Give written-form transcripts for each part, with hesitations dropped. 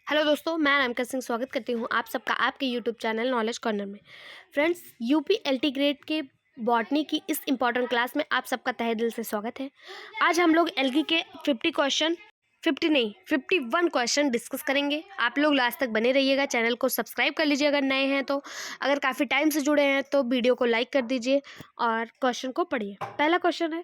Hello दोस्तों, मैं अनामिका सिंह स्वागत करती हूँ आप सबका आपके यूट्यूब चैनल नॉलेज कॉर्नर में। फ्रेंड्स, यूपी एलटी ग्रेड के बॉटनी की इस इम्पॉर्टेंट क्लास में आप सबका तहे दिल से स्वागत है। आज हम लोग एल्गी के 51 क्वेश्चन डिस्कस करेंगे। आप लोग लास्ट तक बने रहिएगा। चैनल को सब्सक्राइब कर लीजिए अगर नए हैं तो। अगर काफ़ी टाइम से जुड़े हैं तो वीडियो को लाइक कर दीजिए और क्वेश्चन को पढ़िए। पहला क्वेश्चन है,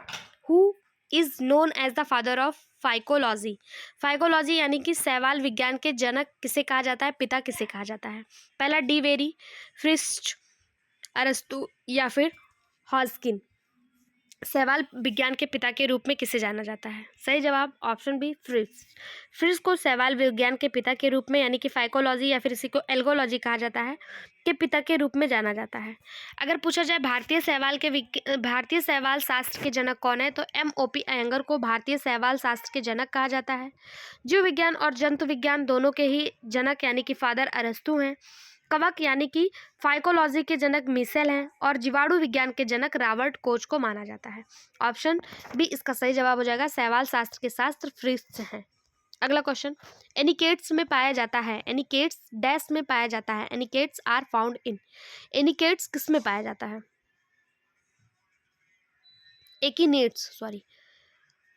who is known as the father of phycology. Phycology यानी कि शैवाल विज्ञान के जनक किसे कहा जाता है, पिता किसे कहा जाता है? पहला डी वेरी, फ्रिस्ट, अरस्तु या फिर हॉस्किन। शैवाल विज्ञान के पिता के रूप में किसे जाना जाता है? सही जवाब ऑप्शन बी, फ्रिस्ट। फ्रिस्ट को शैवाल विज्ञान के पिता के रूप में यानी कि फाइकोलॉजी या फिर इसी को एल्गोलॉजी कहा जाता है के पिता के रूप में जाना जाता है। अगर पूछा जाए भारतीय शैवाल शास्त्र के जनक कौन है, तो MOP अयंगर को भारतीय शैवाल शास्त्र के जनक कहा जाता है। जीव विज्ञान और जंतु विज्ञान दोनों के ही जनक यानी कि फादर अरस्तु हैं। कवक यानी कि फाइकोलॉजी के जनक मिशेल हैं और जीवाणु विज्ञान के जनक रॉबर्ट कोच को माना जाता है। ऑप्शन बी इसका सही जवाब हो जाएगा। शैवाल शास्त्र के शास्त्र फ्रिस्ट हैं। अगला क्वेश्चन, एनिकेट्स में पाया जाता है। एनिकेट्स डैश में पाया जाता है। एनिकेट्स आर फाउंड इन। एनिकेट्स किस में पाया जाता है? एकिनेट्स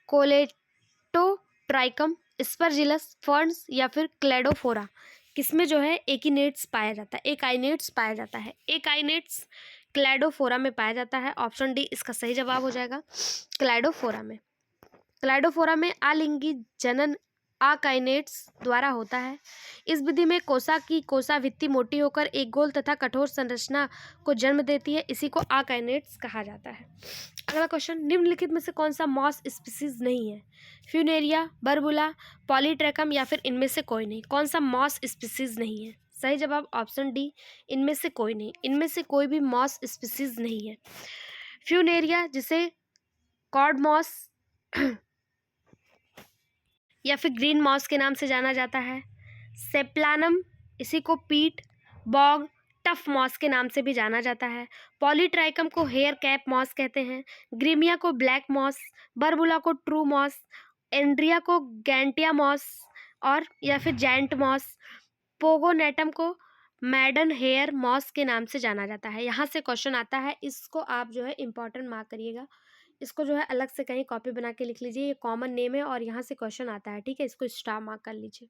कोलेटोट्राइकम, स्पर्जिलस, फर्न्स या फिर क्लेडोफोरा। किसमें जो है एकिनेट्स पाया जाता है? एकाइनेट्स पाया जाता है। एकाइनेट्स क्लेडोफोरा में पाया जाता है। ऑप्शन डी इसका सही जवाब हो जाएगा। क्लेडोफोरा में आलिंगी जनन आकाइनेट्स द्वारा होता है। इस विधि में कोसा की कोसाभित्ति मोटी होकर एक गोल तथा कठोर संरचना को जन्म देती है। इसी को आकाइनेट्स कहा जाता है। अगला क्वेश्चन, निम्नलिखित में से कौन सा मॉस स्पीसीज नहीं है? फ्यूनेरिया, बर्बुला, पॉलीट्रैकम या फिर इनमें से कोई नहीं। कौन सा मॉस स्पीसीज नहीं है? सही जवाब ऑप्शन डी, इनमें से कोई नहीं। इनमें से कोई भी मॉस स्पीसीज नहीं है। फ्यूनेरिया जिसे कॉड मॉस या फिर ग्रीन मॉस के नाम से जाना जाता है। सेप्लानम इसी को पीट, बॉग, टफ मॉस के नाम से भी जाना जाता है। पॉलीट्राइकम को हेयर कैप मॉस कहते हैं। ग्रीमिया को ब्लैक मॉस, बर्बुला को ट्रू मॉस, एंड्रिया को गैंटिया मॉस और या फिर जैंट मॉस, पोगोनेटम को मैडन हेयर मॉस के नाम से जाना जाता है। यहाँ से क्वेश्चन आता है, इसको आप जो है इंपॉर्टेंट मार्क करिएगा। इसको जो है अलग से कहीं कॉपी बना के लिख लीजिए। ये कॉमन नेम है और यहाँ से क्वेश्चन आता है, ठीक है? इसको स्टार मार्क कर लीजिए।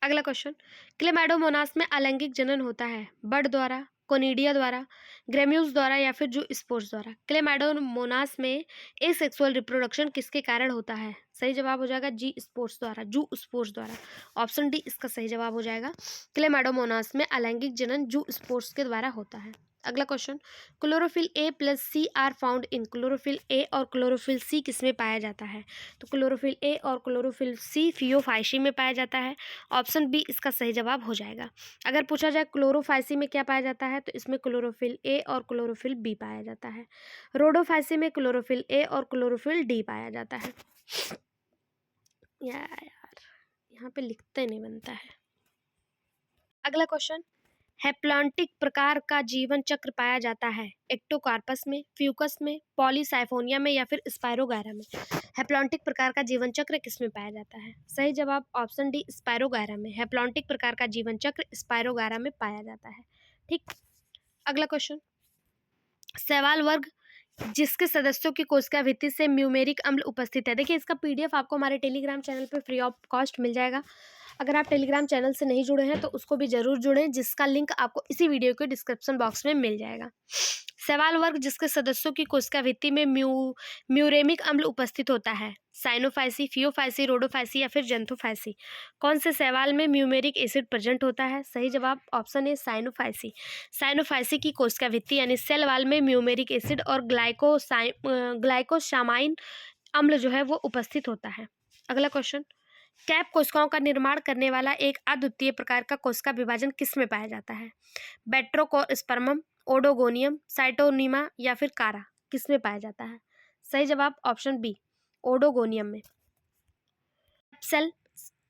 अगला क्वेश्चन, क्लेमाइडोमोनास में अलैंगिक जनन होता है बर्ड द्वारा, कोनिडिया द्वारा, ग्रेम्यूज द्वारा या फिर जू स्पोर्स द्वारा। क्लेमाइडोमोनास में एसेक्सुअल रिप्रोडक्शन किसके कारण होता है? सही जवाब हो जाएगा जी स्पोर्स द्वारा, जू स्पोर्स द्वारा। ऑप्शन डी इसका सही जवाब हो जाएगा। क्लेमाइडोमोनास में अलैंगिक जनन जू स्पोर्स के द्वारा होता है। अगला question, chlorophyll A plus C are found in. Chlorophyll A और क्लोरोफिल C किसमें पाया जाता है? तो क्लोरोफिल A और क्लोरोफिल C फियोफाइसी में पाया जाता है। ऑप्शन बी इसका सही जवाब हो जाएगा। अगर पूछा जाए क्लोरोफाइसी में क्या पाया जाता है, तो इसमें क्लोरोफिल A और क्लोरोफिल B पाया जाता है। रोडोफाइसी में क्लोरोफिल A और क्लोरोफिल D पाया जाता है। यार यहाँ पे लिखते नहीं बनता है। अगला क्वेश्चन, हैप्लॉन्टिक प्रकार का जीवन चक्र पाया जाता है एक्टोकार्पस में, फ्यूकस में, पॉलीसाइफोनिया में या फिर स्पायरोगायरा में। हैप्लॉन्टिक प्रकार का जीवन चक्र किसमें पाया जाता है? सही जवाब ऑप्शन डी स्पायरोगायरा में। हैप्लॉन्टिक प्रकार का जीवन चक्र स्पायरोगायरा में पाया जाता है। ठीक। अगला क्वेश्चन, शैवाल वर्ग जिसके सदस्यों की कोशिका भित्ति से म्यूमेरिक अम्ल उपस्थित है। देखिए, इसका PDF आपको हमारे टेलीग्राम चैनल पे फ्री ऑफ कॉस्ट मिल जाएगा। अगर आप टेलीग्राम चैनल से नहीं जुड़े हैं तो उसको भी जरूर जुड़ें, जिसका लिंक आपको इसी वीडियो के डिस्क्रिप्शन बॉक्स में मिल जाएगा। शैवाल वर्ग जिसके सदस्यों की कोशिका भित्ति में म्यूरेमिक अम्ल उपस्थित होता है। साइनोफाइसी, फियोफाइसी, रोडोफाइसी या फिर जंतुफाइसी। कौन से शैवाल में म्यूमेरिक एसिड प्रेजेंट होता है? सही जवाब ऑप्शन ए साइनोफाइसी। साइनोफाइसी की कोशिका भित्ति यानी सेल वाल में म्यूमेरिक एसिड और ग्लाइकोसामाइन अम्ल जो है वो उपस्थित होता है। अगला क्वेश्चन, कैप कोशिकाओं का निर्माण करने वाला एक अद्वितीय प्रकार का कोशिका विभाजन किस में पाया जाता है? बैट्रोकोस्पर्मम, ओडोगोनियम, साइटोनीमा या फिर कारा। किस में पाया जाता है? सही जवाब ऑप्शन बी ओडोगोनियम में। सेल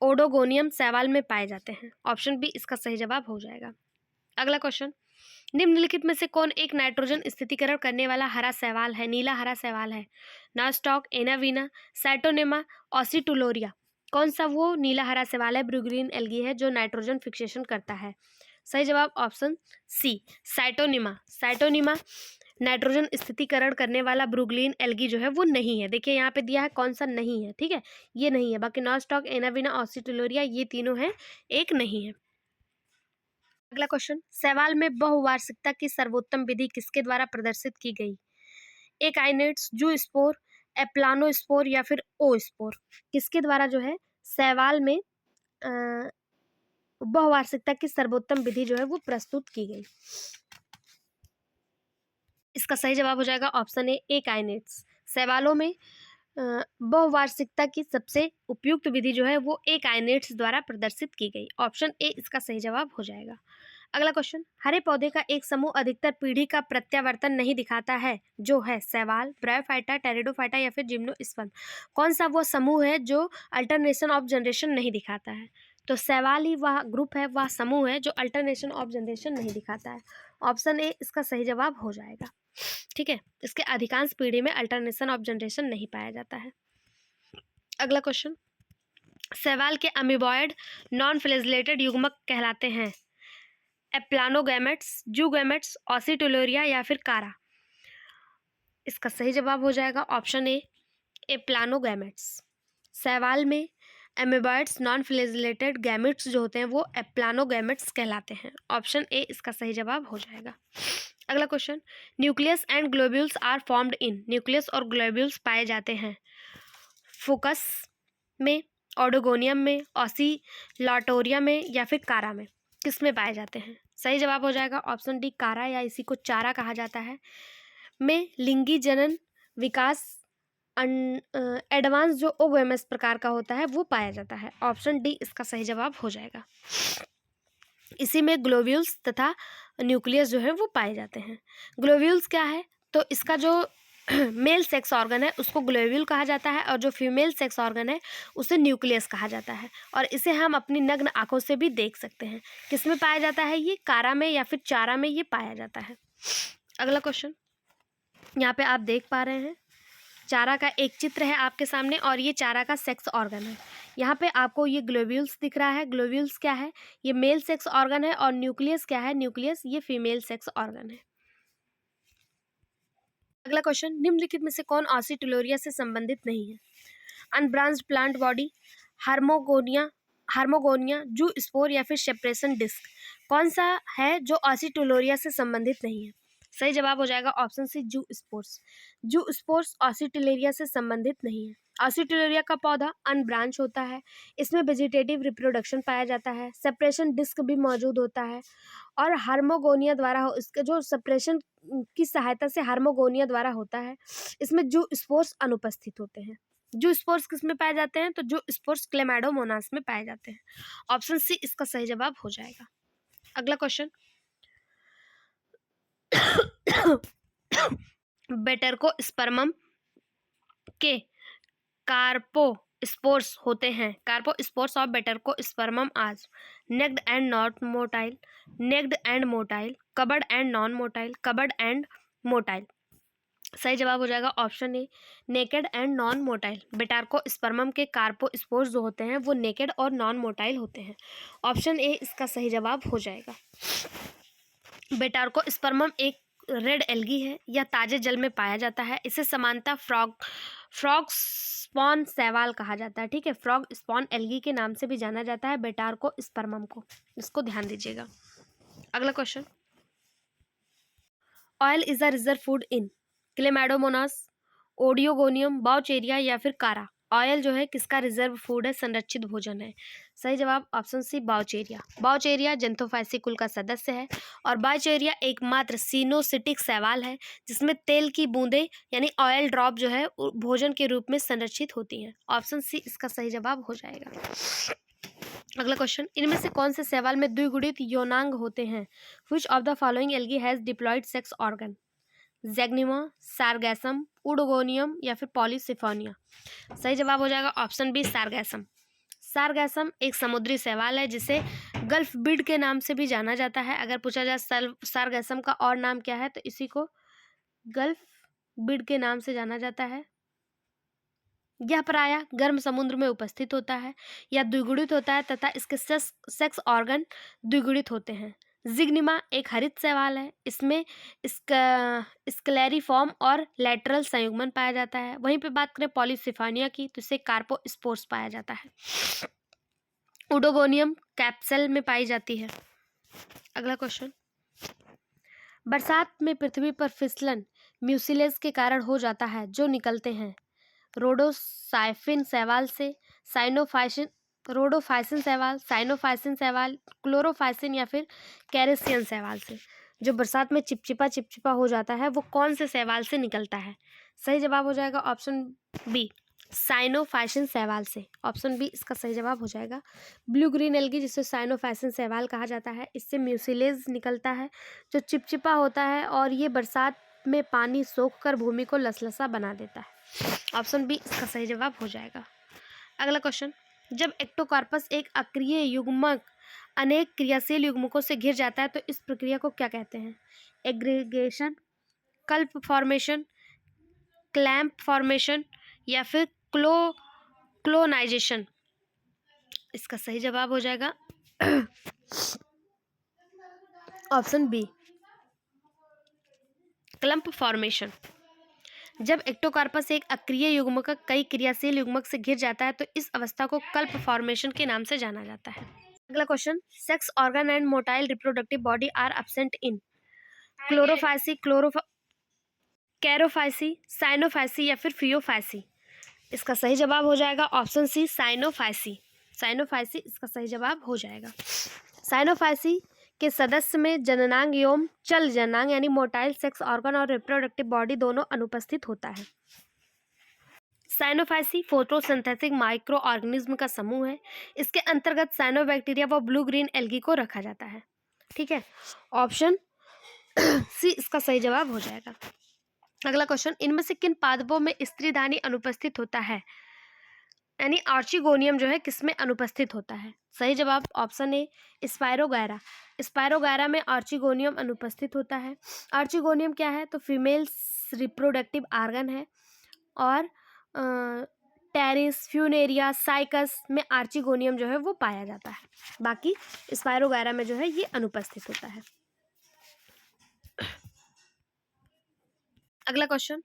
ओडोगोनियम शैवाल में पाए जाते हैं। ऑप्शन बी इसका सही जवाब हो जाएगा। अगला क्वेश्चन, निम्नलिखित में से कौन एक नाइट्रोजन स्थितीकरण करने वाला हरा शैवाल है, नीला हरा शैवाल है? नास्टॉक, एनावीना, साइटोनेमा, ऑसिटुलोरिया। कौन सा वो नीला हरा शैवाल है, ब्लू ग्रीन एल्गी है जो नाइट्रोजन फिक्सेशन करता है? सही जवाब ऑप्शन सी, साइटोनिमा। साइटोनिमा नाइट्रोजन स्थितीकरण करने वाला ब्रुग्लीन एल्गी जो है वो नहीं है। देखिए यहाँ पे दिया है कौन सा नहीं है, ठीक है, ये नहीं है। बाकी नॉस्टॉक, एनाविना, ऑसिटोलोरिया ये तीनों हैं, एक नहीं है। अगला क्वेश्चन, शैवाल में बहुवार्षिकता की सर्वोत्तम विधि किसके द्वारा प्रदर्शित की गई? एकाइनेट्स, जू स्पोर, एप्लानोस्पोर या फिर ओ स्पोर? किसके द्वारा जो है शैवाल में बहुवार्षिकता की सर्वोत्तम विधि जो है वो प्रस्तुत की गई? इसका सही जवाब हो जाएगा ऑप्शन ए, काइनेट्स। शैवालों में बहुवार्षिकता की सबसे उपयुक्त विधि जो है वो ए काइनेट्स द्वारा प्रदर्शित की गई। ऑप्शन ए इसका सही जवाब हो जाएगा। अगला क्वेश्चन, हरे पौधे का एक समूह अधिकतर पीढ़ी का प्रत्यावर्तन नहीं दिखाता है, जो है शैवाल, ब्रायोफाइटा, टेरिडोफाइटा या फिर जिम्नोस्पर्म? कौन सा वो समूह है जो अल्टरनेशन ऑफ जनरेशन नहीं दिखाता है? तो शैवाल ही वह ग्रुप है, वह समूह है जो अल्टरनेशन ऑफ जनरेशन नहीं दिखाता है। ऑप्शन ए इसका सही जवाब हो जाएगा, ठीक है। इसके अधिकांश पीढ़ी में अल्टरनेशन ऑफ जनरेशन नहीं पाया जाता है। अगला क्वेश्चन, शैवाल के अमीबॉयड नॉन फ्लैजेलेटेड युग्मक कहलाते हैं? एप्लानोगैमेट्स, जूगैमेट्स, ऑसिटोलोरिया या फिर कारा? इसका सही जवाब हो जाएगा ऑप्शन ए, एप्लानोगैमेट्स। शैवाल में एमीबॉयड्स नॉन फ्लैजेलेटेड गैमेट्स जो होते हैं वो एप्लानोगैमेट्स कहलाते हैं। ऑप्शन ए इसका सही जवाब हो जाएगा। अगला question, nucleus and globules are formed in? Nucleus और ग्लोब्यूल्स पाए जाते हैं फोकस में, ऑडोगोनियम में, ऑसिलाटोरिया में या फिर कारा में? किस में पाए जाते हैं? सही जवाब हो जाएगा ऑप्शन डी, कारा या इसी को चारा कहा जाता है में लिंगी जनन विकास एडवांस जो ओगोएमएस प्रकार का होता है वो पाया जाता है। ऑप्शन डी इसका सही जवाब हो जाएगा। इसी में ग्लोब्यूल्स तथा न्यूक्लियस जो है वो पाए जाते हैं। ग्लोब्यूल्स क्या है? तो इसका जो मेल सेक्स ऑर्गन है उसको ग्लोब्यूल कहा जाता है और जो फीमेल सेक्स ऑर्गन है उसे न्यूक्लियस कहा जाता है, और इसे हम अपनी नग्न आंखों से भी देख सकते हैं। किस में पाया जाता है? ये कारा में या फिर चारा में ये पाया जाता है। अगला क्वेश्चन, यहाँ पे आप देख पा रहे हैं चारा का एक चित्र है आपके सामने और ये चारा का सेक्स ऑर्गन है। यहाँ पे आपको ये ग्लोब्यूल्स दिख रहा है। ग्लोब्यूल्स क्या है? ये मेल सेक्स ऑर्गन है, और न्यूक्लियस क्या है? न्यूक्लियस ये फीमेल सेक्स ऑर्गन है। अगला क्वेश्चन, निम्नलिखित में से कौन ऑसिटोलोरिया से संबंधित नहीं है? अनब्रांच्ड प्लांट बॉडी, हार्मोगोनिया, जू स्पोर या फिर सेपरेशन डिस्क? कौन सा है जो ऑसिटोलोरिया से संबंधित नहीं है? सही जवाब हो जाएगा ऑप्शन सी, जू स्पोर्स। जू स्पोर्स ऑसिटोलोरिया से संबंधित नहीं है। ऑसिटोलोरिया का पौधा अनब्रांच होता है, इसमें वेजिटेटिव रिप्रोडक्शन पाया जाता है, सेपरेशन डिस्क भी मौजूद होता है, और हार्मोगोनिया द्वारा इसके जो सेपरेशन की सहायता से हार्मोगोनिया द्वारा होता है, इसमें जू स्पोर्स अनुपस्थित होते हैं। जू स्पोर्स किस में पाए जाते हैं? तो जू स्पोर्स क्लेमाइडोमोनास में पाए जाते हैं। ऑप्शन सी इसका सही जवाब हो जाएगा। अगला क्वेश्चन, बेटरकोस्पर्मम के कार्पोस्पोर्स होते हैं। कार्पोस्पोर्स ऑफ बेटरकोस्पर्मम आज naked and not motile, naked and motile, covered and non motile, covered and motile? सही जवाब हो जाएगा option A, naked and non motile. Batrachospermum के कार्पोस्पोर्स जो होते हैं वो नेकेड और नॉन मोटाइल होते हैं। ऑप्शन ए इसका सही जवाब हो जाएगा। बेटार्कोस्पर्मम एक रेड एल्गी है, यह ताजे जल में पाया जाता है। इसे समानता फ्रॉग स्पॉन शैवाल कहा जाता है, ठीक है। फ्रॉग स्पॉन एल्गी के नाम से भी जाना जाता है बेटार्कोस्पर्मम को, इसको ध्यान दीजिएगा। अगला question, oil is a reserve food in? Chlamydomonas, Oedogonium, Vaucheria या फिर कारा? ऑयल जो है किसका रिजर्व फूड है, संरक्षित भोजन है? सही जवाब ऑप्शन सी, बाउचेरिया। बाउचेरिया जेंथोफाइसी कुल का सदस्य है, और बाउचेरिया एकमात्र सिनोसिटिक शैवाल है जिसमें तेल की बूंदें यानी ऑयल ड्रॉप जो है भोजन के रूप में संरक्षित होती हैं। ऑप्शन सी इसका सही जवाब हो जाएगा। अगला क्वेश्चन, इनमें से कौन से शैवाल में द्विगुणित यौनांग होते हैं? Which of the following algae has diploid sex organ? Zygnema, Sargassum, Oedogonium या फिर पॉलीसिफोनिया? सही जवाब हो जाएगा ऑप्शन बी, सारगैसम। सारगैसम एक समुद्री शैवाल है जिसे गल्फ बीड के नाम से भी जाना जाता है। अगर पूछा जाए सारगैसम का और नाम क्या है, तो इसी को गल्फ बीड के नाम से जाना जाता है। यह प्रायः गर्म समुद्र में उपस्थित होता है या द्विगुणित होता है तथा इसके सेक्स ऑर्गन द्विगुणित होते हैं। जिग्निमा एक हरित शैवाल है। इसमें स्क्लेरिफॉर्म और लैटरल संयुग्मन पाया जाता है। वहीं पे बात करें पॉलीसिफानिया की तो इसे कार्पोस्पोर्स पाया जाता है। उडोगोनियम कैप्सूल में पाई जाती है। अगला क्वेश्चन, बरसात में पृथ्वी पर फिसलन म्यूसिलेज के कारण हो जाता है जो निकलते हैं रोडोसाइफिन शैवाल से, रोडोफाइसिन शैवाल, साइनोफाइसिन शैवाल, क्लोरोफाइसिन या फिर कैरेसियन शैवाल से। जो बरसात में चिपचिपा हो जाता है वो कौन से शैवाल से निकलता है? सही जवाब हो जाएगा ऑप्शन बी, साइनोफाइसिन शैवाल से। ऑप्शन बी इसका सही जवाब हो जाएगा। ब्लू ग्रीन एल्गी जिसे साइनोफाइसिन शैवाल कहा जाता है, इससे म्यूसिलेज निकलता है जो चिपचिपा होता है और ये बरसात में पानी सोखकर भूमि को लसलसा बना देता है। ऑप्शन बी इसका सही जवाब हो जाएगा। अगला क्वेश्चन, जब एक्टोकार्पस एक अक्रिय युग्मक अनेक क्रियाशील युग्मकों से घिर जाता है तो इस प्रक्रिया को क्या कहते हैं? एग्रीगेशन, कल्प फॉर्मेशन, क्लैंप फॉर्मेशन या फिर क्लोनाइजेशन। इसका सही जवाब हो जाएगा ऑप्शन बी, क्लम्प फॉर्मेशन। जब एक्टोकार्पस एक अक्रिय युग्मक कई क्रियाशील युग्मक से घिर जाता है तो इस अवस्था को कल्प फॉर्मेशन के नाम से जाना जाता है। अगला question, sex organ and motile reproductive body are absent in Chlorophyceae, Charophyceae, Cyanophyceae या फिर फियोफाइसी। इसका सही जवाब हो जाएगा ऑप्शन सी, साइनोफाइसी। साइनोफाइसी इसका सही जवाब हो जाएगा। साइनोफाइसी के सदस्य में जननांग एवं चल जननांग यानी मोटाइल सेक्स ऑर्गन और रिप्रोडक्टिव बॉडी दोनों अनुपस्थित होता है। साइनोफाइसी फोटोसिंथेटिक माइक्रो ऑर्गेनिज्म का समूह है। इसके अंतर्गत साइनोबैक्टीरिया व ब्लू ग्रीन एल्गी को रखा जाता है। ठीक है, ऑप्शन सी इसका सही जवाब हो जाएगा। अगला क्वेश्चन, इनमें से किन पादपों में स्त्रीधानी अनुपस्थित होता है? यानी आर्चिगोनियम जो है किसमें अनुपस्थित होता है? सही जवाब ऑप्शन ए, स्पायरोगायरा। स्पायरोगायरा में आर्चिगोनियम अनुपस्थित होता है। आर्चिगोनियम क्या है? तो फीमेल रिप्रोडक्टिव ऑर्गन है और टेरिस, फ्यूनेरिया, साइकस में आर्चिगोनियम जो है वो पाया जाता है। बाकी स्पायरोगायरा में जो है ये अनुपस्थित होता है। अगला क्वेश्चन,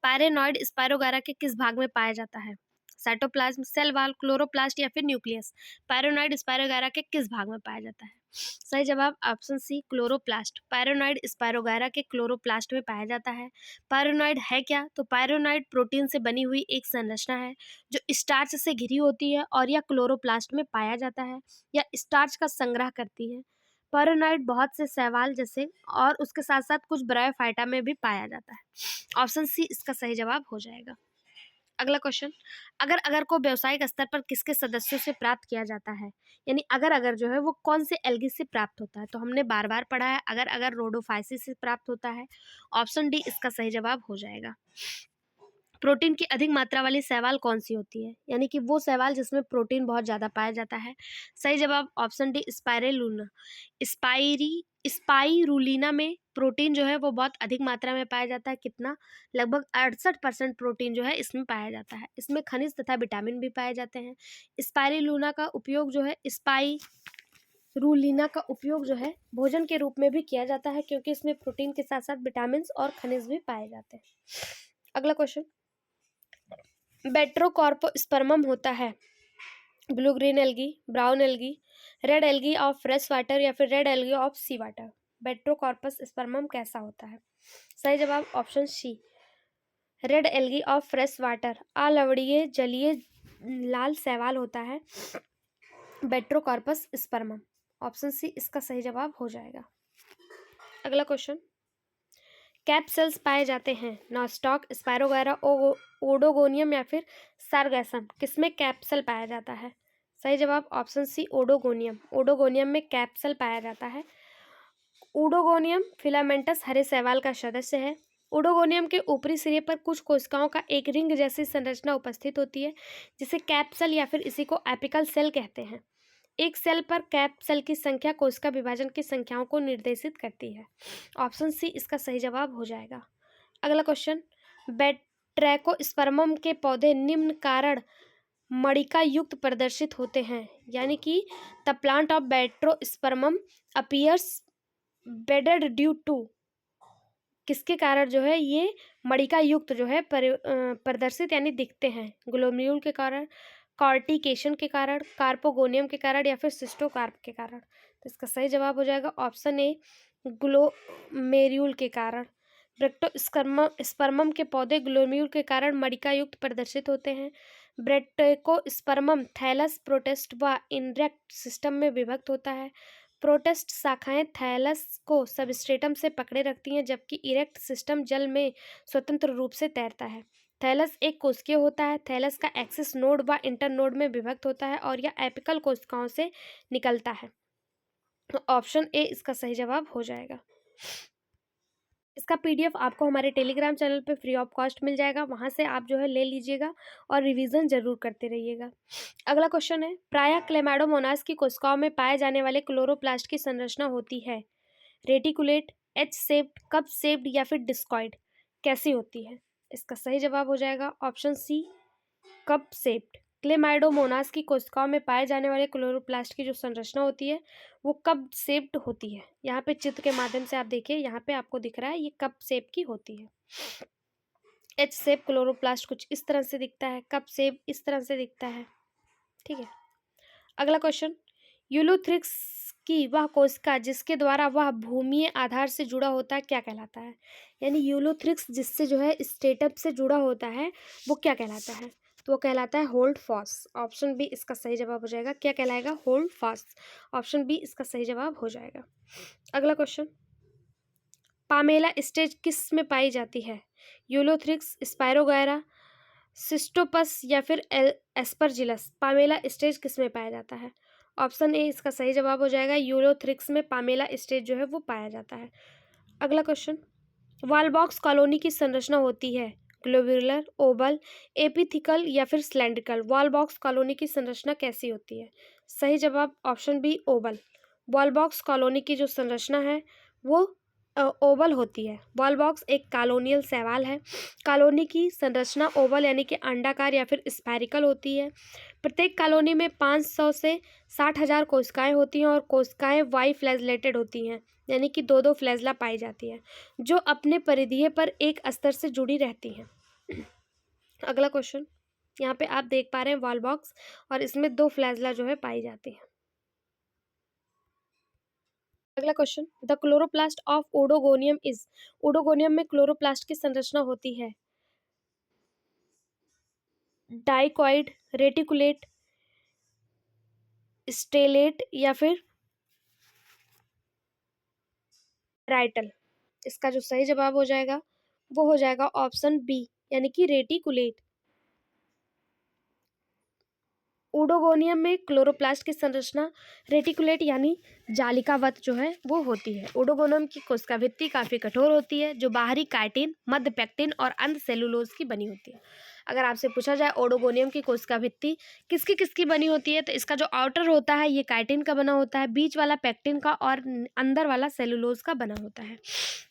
पायरेनॉइड स्पायरोगायरा के किस भाग में पाया जाता है? साइटोप्लाज्म, सेल वॉल, क्लोरोप्लास्ट या फिर न्यूक्लियस। पायरेनॉइड स्पायरोगायरा के किस भाग में पाया जाता है? सही जवाब ऑप्शन सी, क्लोरोप्लास्ट। पायरेनॉइड स्पायरोगायरा के क्लोरोप्लास्ट में पाया जाता है। पायरेनॉइड है क्या? तो पायरेनॉइड प्रोटीन से बनी हुई एक संरचना है जो स्टार्च से घिरी होती है और यह क्लोरोप्लास्ट में पाया जाता है। यह स्टार्च का संग्रह करती है। पायरेनॉइड बहुत से शैवाल जैसे और उसके साथ साथ कुछ ब्रायोफाइटा में भी पाया जाता है। ऑप्शन सी इसका सही जवाब हो जाएगा। अगला क्वेश्चन, अगर अगर को व्यावसायिक स्तर पर किसके सदस्यों से प्राप्त किया जाता है? यानी अगर अगर जो है वो कौन से एल्गी से प्राप्त होता है? तो हमने बार बार पढ़ा है, अगर अगर रोडोफाइसिस से प्राप्त होता है। ऑप्शन डी इसका सही जवाब हो जाएगा। प्रोटीन की अधिक मात्रा वाली शैवाल कौन सी होती है? यानी कि वो शैवाल जिसमें प्रोटीन बहुत ज़्यादा पाया जाता है। सही जवाब ऑप्शन डी, स्पाइरुलिना। स्पाइरुलिना में प्रोटीन जो है वो बहुत अधिक मात्रा में पाया जाता है। कितना? लगभग 68% प्रोटीन जो है इसमें पाया जाता है। इसमें खनिज तथा विटामिन भी पाए जाते हैं। स्पाइरुलिना का उपयोग जो है स्पाइरुलिना का उपयोग जो है भोजन के रूप में भी किया जाता है क्योंकि इसमें प्रोटीन के साथ साथ विटामिन और खनिज भी पाए जाते हैं। अगला क्वेश्चन, बेट्रोकॉर्पोस्पर्मम होता है blue green algae, brown algae, red algae of fresh water या फिर red algae of sea water. Batrachospermum कैसा होता है? सही जवाब option C, red algae of fresh water. अलवड़ीय जलीय लाल शैवाल होता है बेट्रोकॉर्पस स्पर्मम। ऑप्शन सी इसका सही जवाब हो जाएगा। अगला क्वेश्चन, कैप सेल्स पाए जाते हैं नॉस्टॉक, स्पायरोगायरा, ओडोगोनियम या फिर सारगैसम। किसमें कैप्सल पाया जाता है? सही जवाब ऑप्शन सी, ओडोगोनियम। ओडोगोनियम में कैप्सल पाया जाता है। ओडोगोनियम फिलामेंटस हरे शैवाल का सदस्य है। ओडोगोनियम के ऊपरी सिरे पर कुछ कोशिकाओं का एक रिंग जैसी संरचना उपस्थित होती है जिसे कैप्सल या फिर इसी को एपिकल सेल कहते हैं। एक सेल पर कैप सेल की संख्या कोशिका विभाजन की संख्याओं को निर्देशित करती है। ऑप्शन सी इसका सही जवाब हो जाएगा। अगला क्वेश्चन, ट्रैकोस्पर्मम के पौधे निम्न कारण मणिका युक्त प्रदर्शित होते हैं, यानी कि the plant of Batrachospermum appears beaded due to, किसके कारण जो है ये मणिका युक्त जो है प्रदर्शित यानी दिखते हैं? ग्लोम्यूल के कारण, कॉर्टिकेशन के कारण, कार्पोगोनियम के कारण, या फिर सिस्टोकार्प के कारण। तो इसका सही जवाब हो जाएगा ऑप्शन ए, ग्लोमेर्यूल के कारण। ब्रैक्टोस्पर्मम के पौधे ग्लोम्यूल के कारण मणिका युक्त प्रदर्शित होते हैं। ब्रैक्टोस्पर्मम थैलस, प्रोटिस्ट व इरेक्ट सिस्टम में विभक्त होता है। प्रोटिस्ट शाखाएं थैलस को सबस्ट्रेटम से पकड़े रखती हैं, जबकि इरेक्ट सिस्टम जल में स्वतंत्र रूप से तैरता है। थैलस एक कोशिकीय होता है। थैलस का एक्सिस नोड व इंटरनोड में विभक्त होता है और यह एपिकल कोशिकाओं से निकलता है। तो ऑप्शन ए इसका सही जवाब हो जाएगा। इसका पीडीएफ आपको हमारे टेलीग्राम चैनल पे फ्री ऑफ कॉस्ट मिल जाएगा, वहाँ से आप जो है ले लीजिएगा और रिवीजन जरूर करते रहिएगा। अगला क्वेश्चन है, प्रायः क्लेमाइडोमोनास की कोशिकाओं में पाए जाने वाले क्लोरोप्लास्ट की संरचना होती है reticulate, H shaped, cup shaped, या फिर डिस्कॉइड? कैसी होती है? इसका सही जवाब हो जाएगा option C, cup shaped. Chlamydomonas की कोशिकाओं में पाए जाने वाले क्लोरोप्लास्ट की जो संरचना होती है वो कप शेप्ड होती है। यहाँ पे चित्र के माध्यम से आप देखिए, यहाँ पे आपको दिख रहा है ये कप शेप की होती है। एच शेप क्लोरोप्लास्ट कुछ इस तरह से दिखता है, कप शेप इस तरह से दिखता है। ठीक है, अगला क्वेश्चन, यूलोथ्रिक्स की वह कोशिका जिसके द्वारा वह भूमीय आधार से जुड़ा होता है क्या कहलाता है? यानी यूलोथ्रिक्स जिससे जो है स्टेटम से जुड़ा होता है वो क्या कहलाता है? तो वो कहलाता है होल्ड फास्ट। ऑप्शन बी इसका सही जवाब हो जाएगा। क्या कहलाएगा? Hold fast. ऑप्शन बी इसका सही जवाब हो जाएगा। अगला क्वेश्चन, पामेला स्टेज किस में पाई जाती है? यूलोथ्रिक्स, स्पायरोगायरा, सिस्टोपस, या फिर एस्परजिलस? पामेला स्टेज किस में पाया जाता है? ऑप्शन ए इसका सही जवाब हो जाएगा। यूलोथ्रिक्स में पामेला स्टेज जो है वो पाया जाता है। अगला क्वेश्चन, वॉलबॉक्स कॉलोनी की संरचना होती है ग्लोब्यूलर, ओवल, एपिथिकल, या फिर सिलेंड्रिकल? वॉलबॉक्स कॉलोनी की संरचना कैसी होती है? सही जवाब option B, Oval. Wallbox colony की जो संरचना है वो ओवल होती है। वॉलबॉक्स एक कॉलोनियल शैवाल है। कॉलोनी की संरचना ओवल यानी कि अंडाकार या फिर स्फेरिकल होती है। प्रत्येक कॉलोनी में 500 से 60,000 कोशिकाएं होती हैं और कोशिकाएं वाई फ्लैजलेटेड होती हैं, यानी कि दो फ्लैजला पाई जाती है जो अपने परिधीय पर एक स्तर से जुड़ी रहती हैं। अगला क्वेश्चन, यहाँ पे आप देख पा रहे हैं वॉलबॉक्स और इसमें 2 फ्लैजला जो है पाई जाती है। अगला question, the chloroplast of Oedogonium is? Oedogonium में क्लोरोप्लास्ट की संरचना होती है डाइकॉइड, रेटिकुलेट, स्टेलेट, या फिर राइटल? इसका जो सही जवाब हो जाएगा वो हो जाएगा ऑप्शन बी, यानी कि रेटिकुलेट। ओडोगोनियम में क्लोरोप्लास्ट की संरचना रेटिकुलेट यानी जालिकावत जो है वो होती है। ओडोगोनियम की कोशिका भित्ति काफ़ी कठोर होती है जो बाहरी काइटिन, मध्य पेक्टिन और अंत सेलुलोज की बनी होती है। अगर आपसे पूछा जाए ओडोगोनियम की कोशिका भित्ति किसकी किसकी बनी होती है, तो इसका जो आउटर होता है ये काइटिन का बना होता है, बीच वाला पेक्टिन का और अंदर वाला सेलुलोज का बना होता है।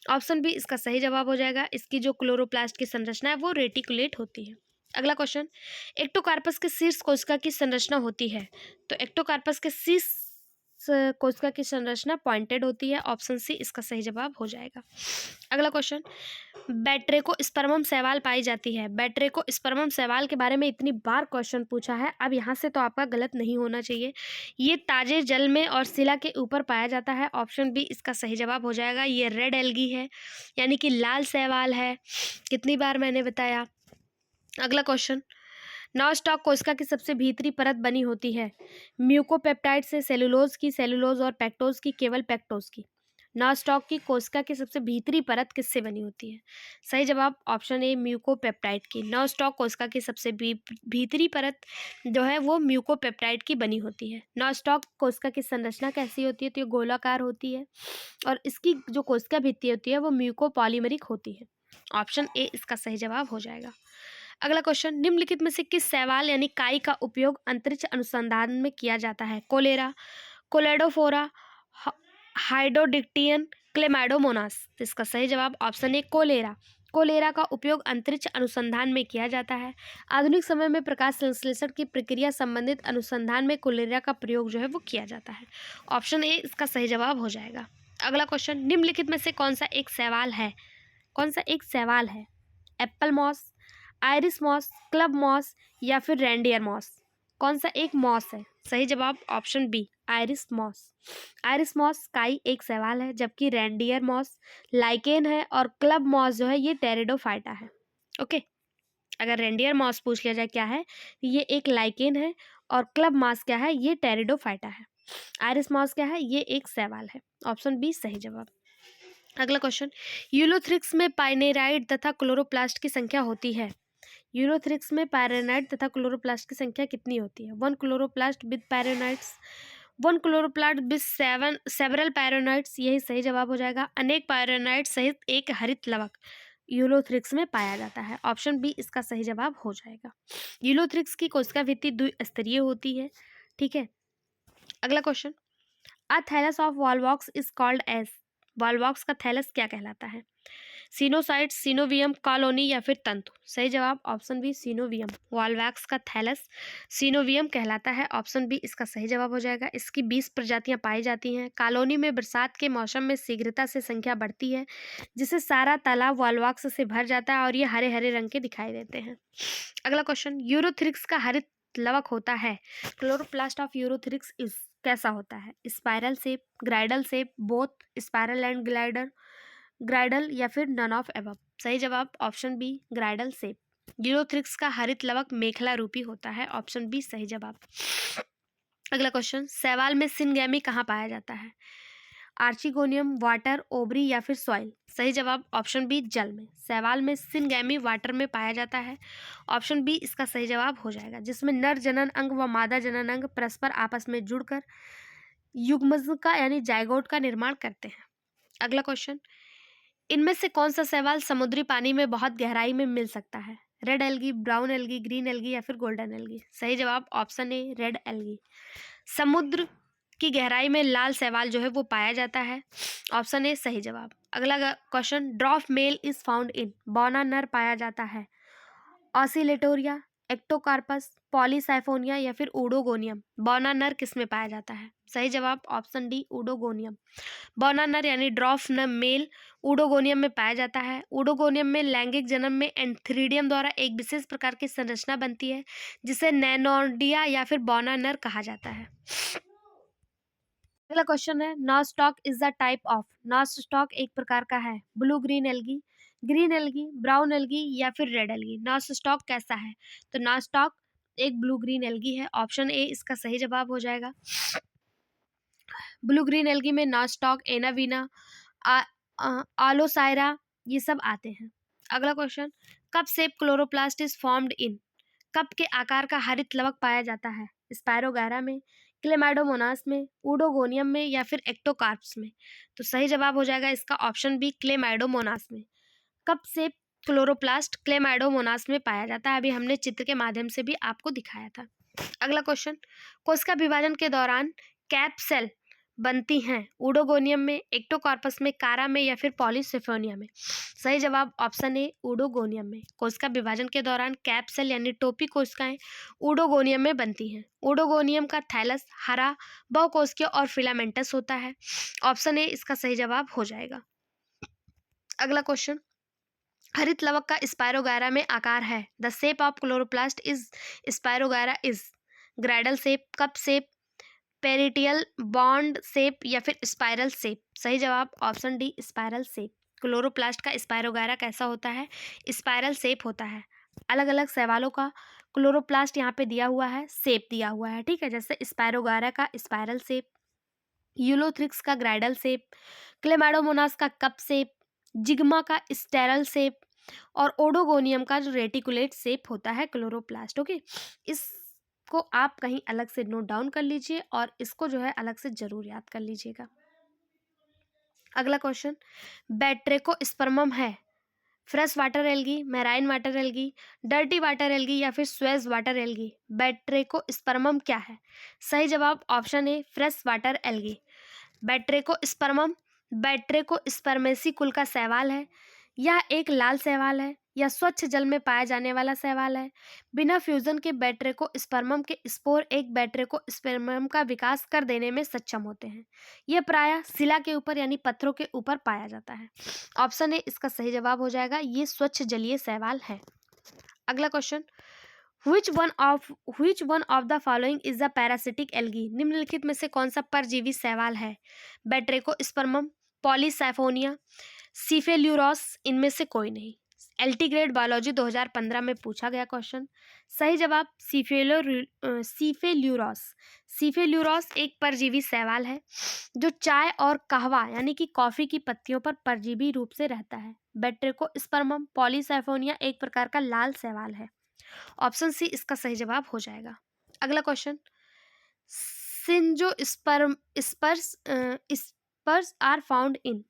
ऑप्शन बी इसका सही जवाब हो जाएगा। इसकी जो क्लोरोप्लास्ट की संरचना है वो रेटिकुलेट होती है। अगला क्वेश्चन, एक्टोकार्पस के शीर्ष कोशिका की संरचना होती है? तो एक्टोकार्पस के शीर्ष कोशिका की संरचना पॉइंटेड होती है। ऑप्शन सी इसका सही जवाब हो जाएगा। अगला क्वेश्चन, बैट्रेकोस्पर्मम शैवाल पाई जाती है? बैट्रेकोस्पर्मम शैवाल के बारे में इतनी बार क्वेश्चन पूछा है, अब यहाँ से तो आपका गलत नहीं होना चाहिए। ये ताजे जल में और शिला के ऊपर पाया जाता है। ऑप्शन बी इसका सही जवाब हो जाएगा। ये रेड एल्गी है, यानी कि लाल शैवाल है। कितनी बार मैंने बताया। अगला क्वेश्चन, नॉस्टॉक कोशिका की सबसे भीतरी परत बनी होती है म्यूकोपेप्टाइड से, सेलुलोज की, सेलुलोज और पेक्टोज की, केवल पेक्टोज की? नॉस्टॉक की कोशिका की सबसे भीतरी परत किससे बनी होती है? सही जवाब ऑप्शन ए, म्यूकोपेप्टाइड की। नॉस्टॉक कोशिका की सबसे भीतरी परत जो है वो म्यूकोपेप्टाइड की बनी होती है। नॉस्टॉक कोशिका की संरचना कैसी होती है? तो ये गोलाकार होती है और इसकी जो कोशिका भित्ति होती है वो म्यूकोपॉलीमरिक होती है। ऑप्शन ए इसका सही जवाब हो जाएगा। अगला क्वेश्चन, निम्नलिखित में से किस शैवाल यानी काई का उपयोग अंतरिक्ष अनुसंधान में किया जाता है? Chlorella, Cladophora, Hydrodictyon, Chlamydomonas? इसका सही जवाब ऑप्शन ए, कोलेरा। कोलेरा का उपयोग अंतरिक्ष अनुसंधान में किया जाता है। आधुनिक समय में प्रकाश संश्लेषण की प्रक्रिया संबंधित अनुसंधान में कोलेरा का प्रयोग जो है वो किया जाता है। ऑप्शन ए इसका सही जवाब हो जाएगा। अगला क्वेश्चन, निम्नलिखित में से कौन सा एक सवाल है? Apple moss, iris moss, club moss या फिर रेंडियर मॉस? कौन सा एक मॉस है? सही जवाब option B, iris moss. Iris moss काई एक सवाल है, जबकि रेंडियर मॉस लाइकेन है और क्लब मॉस जो है ये टेरिडोफाइटा है। ओके, अगर रेंडियर मॉस पूछ लिया जाए क्या है, ये एक लाइकेन है और क्लब मॉस क्या है, ये टेरिडोफाइटा है। आयरिस मॉस क्या है, ये एक सवाल है। ऑप्शन बी सही जवाब। अगला क्वेश्चन, यूलोथ्रिक्स में पाइनेराइड तथा क्लोरोप्लास्ट की संख्या होती है। यूलोथ्रिक्स में पायरेनाइड तथा क्लोरोप्लास्ट की संख्या कितनी होती है? 1 chloroplast with pyrenoids, 1 chloroplast with several pyrenoids, यही सही जवाब हो जाएगा। अनेक पायरेनाइड सहित एक हरित लवक यूलोथ्रिक्स में पाया जाता है। ऑप्शन बी इसका सही जवाब हो जाएगा। यूलोथ्रिक्स की कोशिका भित्ति द्विस्तरीय होती है। ठीक है, अगला question, a thallus of Volvox is called as, Volvox का थैलस क्या कहलाता है? सिनोसाइट, सिनोवियम, कॉलोनी या फिर तंतु? सही जवाब ऑप्शन बी सिनोवियम। वॉलवॉक्स का थैलस सिनोवियम कहलाता है। ऑप्शन बी इसका सही जवाब हो जाएगा। इसकी 20 प्रजातियां पाई जाती हैं। कॉलोनी में बरसात के मौसम में शीघ्रता से संख्या बढ़ती है, जिससे सारा तालाब वॉलवॉक्स से भर जाता है और ये हरे हरे रंग के दिखाई देते हैं। अगला क्वेश्चन, यूरोथ्रिक्स का हरित लवक होता है। क्लोरोप्लास्ट ऑफ यूरोथ्रिक्स इज कैसा होता है? Spiral shape, girdle shape, both, spiral and girdle या फिर नन ऑफ एबव? सही जवाब option B girdle shape. Ulothrix का हरित लवक मेखला रूपी होता है। ऑप्शन बी सही जवाब। अगला क्वेश्चन, शैवाल में सिनगैमी कहाँ पाया जाता है? आर्चिगोनियम, वाटर, ओवरी या फिर सॉइल? सही जवाब ऑप्शन बी जल में। शैवाल में सिनगैमी वाटर में पाया जाता है। ऑप्शन बी इसका सही जवाब हो जाएगा, जिसमें नर जनन अंग व मादा जनन अंग परस्पर आपस में जुड़कर युग्मज का यानी जाइगोट का निर्माण करते हैं। अगला क्वेश्चन, इनमें से कौन सा शैवाल समुद्री पानी में बहुत गहराई में मिल सकता है? Red algae, brown algae, green algae या फिर गोल्डन एल्गी? सही जवाब ऑप्शन ए रेड एल्गी। समुद्र की गहराई में लाल शैवाल जो है वो पाया जाता है। ऑप्शन ए सही जवाब। अगला question, dwarf male is found in, बौना नर पाया जाता है। ऑसिलेटोरिया, एक्टोकार्पस, पॉलीसाइफोनिया या फिर ऊडोगोनियम? बौना नर किस में पाया जाता है? सही जवाब ऑप्शन डी ऊडोगोनियम। बौना नर यानी ड्रॉफ न मेल ऊडोगोनियम में पाया जाता है। ऊडोगोनियम में लैंगिक जन्म में एंथ्रीडियम द्वारा एक विशेष प्रकार की संरचना बनती है, जिसे नैनोडिया या फिर बौना नर कहा जाता है। अगला क्वेश्चन है, nostoc is the type of, nostoc एक प्रकार का है। Blue green algae, green algae, brown algae या फिर रेड एल्गी? नॉस्टॉक कैसा है? तो नॉस्टॉक एक ब्लू ग्रीन एल्गी है। ऑप्शन ए इसका सही जवाब हो जाएगा। ब्लू ग्रीन एल्गी में नॉस्टॉक, एनावीना, आलोसायरा ये सब आते हैं। अगला question, cup shape chloroplast is formed in, cup के आकार का हरित लवक पाया जाता है? स्पायरोगारा में, क्लेमाइडोमोनास में, ऊडोगोनियम में या फिर एक्टोकार्प्स में? तो सही जवाब हो जाएगा इसका ऑप्शन बी क्लेमाइडोमोनास में। कप शेप क्लोरोप्लास्ट क्लेमाइडोमोनास में पाया जाता है। अभी हमने चित्र के माध्यम से भी आपको दिखाया था। अगला क्वेश्चन, कोशिका विभाजन के दौरान कैप सेल बनती हैं ऊडोगोनियम में, एक्टोकार्पस में, कारा में या फिर पॉलीसिफोनिया में? सही जवाब ऑप्शन ए ऊडोगोनियम में। कोशिका विभाजन के दौरान कैप सेल यानी टोपी कोशिकाएं ऊडोगोनियम में बनती हैं। ऊडोगोनियम का थैलस हरा, बहुकोशिकीय और फिलामेंटस होता है। ऑप्शन ए इसका सही जवाब हो जाएगा। अगला क्वेश्चन, हरित लवक का स्पायरोगायरा में आकार है। The shape of chloroplast is Spirogyra is girdle shape, cup shape, parietal band shape या फिर स्पाइरल शेप? सही जवाब option D spiral shape. Chloroplast का स्पायरोगायरा कैसा होता है? स्पाइरल शेप होता है। अलग अलग शैवालों का क्लोरोप्लास्ट यहाँ पे दिया हुआ है, शेप दिया हुआ है। ठीक है, जैसे स्पायरोगायरा का स्पाइरल शेप, यूलोथ्रिक्स का ग्राइडल शेप, क्लेमाइडोमोनास का कप शेप, जिग्मा का स्टेरल शेप और ओडोगोनियम का जो रेटिकुलेट शेप होता है क्लोरोप्लास्ट। ओके, इसको आप कहीं अलग से नोट डाउन कर लीजिए और इसको जो है अलग से जरूर याद कर लीजिएगा। अगला क्वेश्चन, बैट्रेकोस्पर्मम है fresh water algae, marine water algae, dirty water algae या फिर स्वेज वाटर एल्गी? बैट्रेकोस्पर्मम क्या है? सही जवाब option A fresh water algae. Batrachospermum Batrachospermaceae कुल का शैवाल है। यह एक लाल शैवाल है। यह स्वच्छ जल में पाया जाने वाला शैवाल है। बिना फ्यूजन के बैक्टीरिया को स्पर्मम के स्पोर एक बैक्टीरिया को स्पर्मम का विकास कर देने में सक्षम होते हैं। यह प्रायः शिला के ऊपर यानी पत्थरों के ऊपर पाया जाता है। ऑप्शन ए इसका सही जवाब हो जाएगा, ये स्वच्छ जलीय शैवाल है। अगला question, which one of the following is the parasitic algae? निम्नलिखित में से कौन सा परजीवी शैवाल है? बैट्रेकोस्पर्मम, पॉलीसाइफोनिया, सीफेल्यूरोस, इनमें से कोई नहीं। एलटी ग्रेड बायोलॉजी 2015 में पूछा गया क्वेश्चन। सही जवाब सीफेल्यूरोस। सीफेल्यूरोस एक परजीवी शैवाल है जो चाय और कहवा यानी कि कॉफी की पत्तियों पर परजीवी रूप से रहता है। बैट्रेकोस्पर्मम पॉलीसाइफोनिया एक प्रकार का लाल शैवाल है। ऑप्शन सी इसका सही जवाब हो जाएगा। अगला question, spores are found in,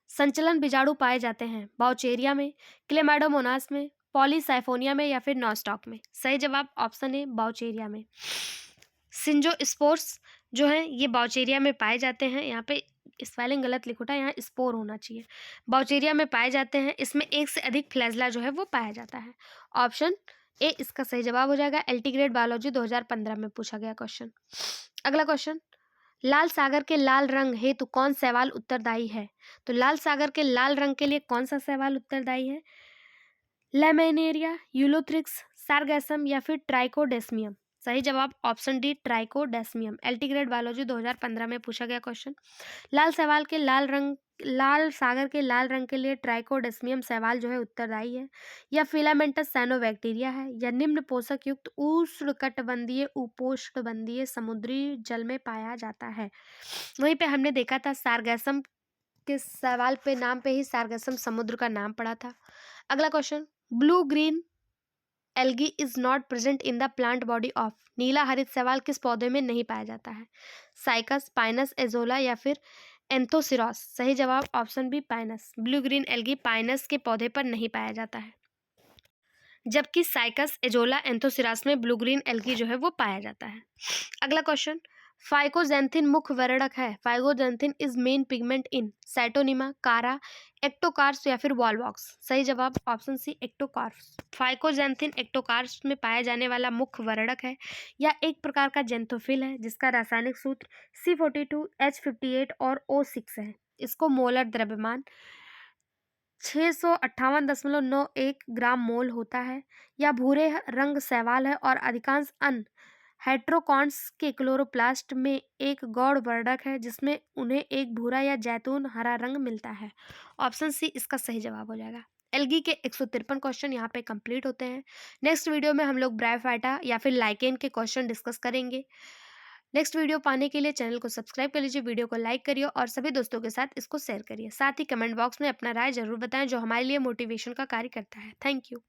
संचलन बीजाणु पाए जाते हैं बाउचेरिया में, क्लेमाइडोमोनास में, पॉलीसाइफोनिया में या फिर नॉस्टॉक में। सही जवाब ऑप्शन ए बाउचेरिया में। सिंजोस्पोर्स जो हैं ये बाउचेरिया में पाए जाते हैं। यहाँ पे स्पेलिंग गलत लिखा था, यहाँ स्पोर होना चाहिए। बाउचेरिया में पाए जाते हैं। इसमें एक से अधिक फ्लैजला जो है वो पाया जाता है। ऑप्शन ए इसका सही जवाब हो जाएगा। एलटी ग्रेड बायोलॉजी 2015 में पूछा गया क्वेश्चन। अगला क्वेश्चन, लाल सागर के लाल रंग हेतु कौन शैवाल उत्तरदायी है? तो लाल सागर के लाल रंग के लिए कौन सा शैवाल उत्तरदायी है? लेमेनेरिया, यूलोथ्रिक्स, सारगैसम या फिर ट्राइकोडेस्मियम। सही जवाब option D Trichodesmium. LT grade biology 2015 में पूछा गया क्वेश्चन। लाल सागर के लाल रंग के लिए ट्राइकोडेस्मियम शैवाल जो है उत्तरदायी है। यह फिलामेंटस साइनोबैक्टीरिया है। यह निम्न पोषक युक्त उष्णकटिबंधीय उपोष्णकटिबंधीय समुद्री जल में पाया जाता है। वहीं पे हमने देखा था सारगैसम के सवाल पे नाम पे ही सारगैसम समुद्र का नाम पड़ा था। अगला question, blue green algae is not present in the plant body of, नीला हरित शैवाल किस पौधे में नहीं पाया जाता है? साइकस, पाइनस एजोला या फिर एंथोसिरॉस। सही जवाब option B Pinus. Blue green algae Pinus के पौधे पर नहीं पाया जाता है, जबकि साइकस, एजोला, एंथोसिरास में ब्लू ग्रीन एल्गी जो है वो पाया जाता है। अगला क्वेश्चन, फाइकोजेंथिन मुख्य वर्णक है। फाइकोजेंथिन is main pigment in Scytonema, कारा, एक्टोकार्स या फिर वॉलवॉक्स। सही जवाब ऑप्शन सी एक्टोकार्स। फाइकोजेंथिन एक्टोकार्स में पाया जाने वाला मुख्य वर्णक है। यह एक प्रकार का जेंथोफिल है जिसका रासायनिक सूत्र C42, H58 और O6 है। इसको मोलर द्रव्यमान 658.91 ग्राम मोल होता है। यह भूरे रंग शैवाल है और अधिकांश अन्य हेट्रोकॉन्स के क्लोरोप्लास्ट में एक गौड़ वर्णक है जिसमें उन्हें एक भूरा या जैतून हरा रंग मिलता है। ऑप्शन सी इसका सही जवाब हो जाएगा। एल्गी के 153 क्वेश्चन यहाँ पे कंप्लीट होते हैं। नेक्स्ट वीडियो में हम लोग ब्रायोफाइटा या फिर लाइकेन के क्वेश्चन डिस्कस करेंगे। नेक्स्ट वीडियो पाने के लिए चैनल को सब्सक्राइब कर लीजिए, वीडियो को लाइक करिए और सभी दोस्तों के साथ इसको शेयर करिए। साथ ही कमेंट बॉक्स में अपना राय जरूर बताएं जो हमारे लिए मोटिवेशन का कार्य करता है। Thank you.